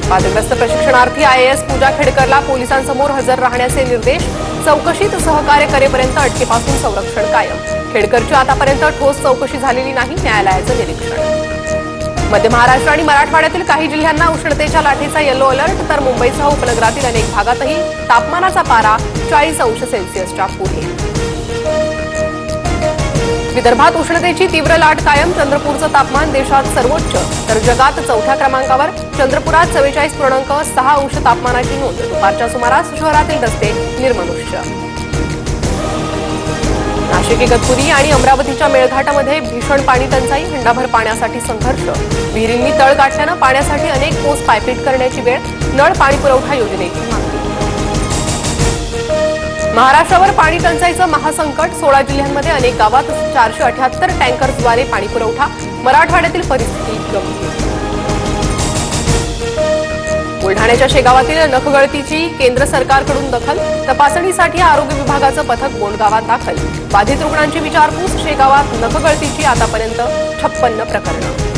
वादग्रस्त प्रशिक्षणार्थी IAS पूजा खेडकरला पोलिसांसमोर हजर राहण्याचे निर्देश. चौकशीत सहकार्य करेपर्यंत अटकेपासून संरक्षण कायम. खेडकरची आतापर्यंत ठोस चौकशी झालेली नाही. न्यायालयाचं निरीक्षण. मध्य महाराष्ट्र आणि मराठवाड्यातील काही जिल्ह्यांना उष्णतेच्या लाटेचा येलो अलर्ट. तर मुंबईसह उपनगरातील अनेक भागातही तापमानाचा पारा 40 अंश सेल्सिअसच्या पुढे. विदर्भात उष्णतेची तीव्र लाट कायम. चंद्रपूरचं तापमान देशात सर्वोच्च तर जगात चौथ्या क्रमांकावर. चंद्रपुरात 44.6 अंश तापमानाची नोंद. दुपारच्या सुमारास शहरातील रस्ते निर्मनुष्य. नाशिक, इगतपुरी आणि अमरावतीच्या मेळघाटामध्ये भीषण पाणी टंचाई. हंडाभर पाण्यासाठी संघर्ष. विहिरींनी तळ गाठल्यानं पाण्यासाठी अनेक पोस पायपीट करण्याची वेळ. नळ पाणी पुरवठा योजनेची मागणी. महाराष्ट्रावर पाणी टंचाईचं महासंकट. 16 जिल्ह्यांमध्ये अनेक गावात 478 टँकर्सद्वारे पाणी पुरवठा. मराठवाड्यातील परिस्थिती गंभीर. बुलढाण्याच्या शेगावातील नखगळतीची केंद्र सरकारकडून दखल. तपासणीसाठी आरोग्य विभागाचं पथक बोंडगावात दाखल. बाधित रुग्णांची विचारपूस. शेगावात नखगळतीची आतापर्यंत 56 प्रकरणं.